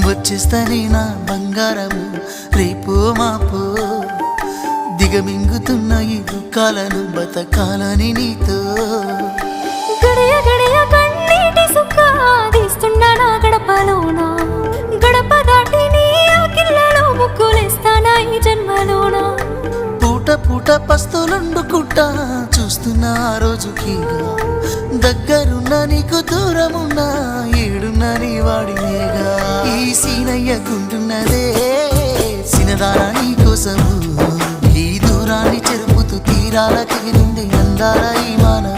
వచ్చేస్తానే నా బంగారము రేపో మాపో దిగమింగుతున్న ఈ దుఃఖాలను బతకాలని నీతో గడియ గడియ కన్నీటి సుక్క తీస్తున్నా నా గడపలోన గడప దాటి నీ ఆకిళ్ళలో ముగ్గులేస్తానా ఈ జన్మలోన పూట పూట పస్తులుండుకుంటా చూస్తున్నా ఆ రోజుకి దగ్గరున్న నీకు దూరమున్నా ఏడున్నా నీ వాడినేగా ఈ సీనయ్య గుంటున్నదే సినదారా నీ కోసము ఈ దూరాన్ని చెరుపుతూ తీరాలకి నిండి అందాల ఈ మానవ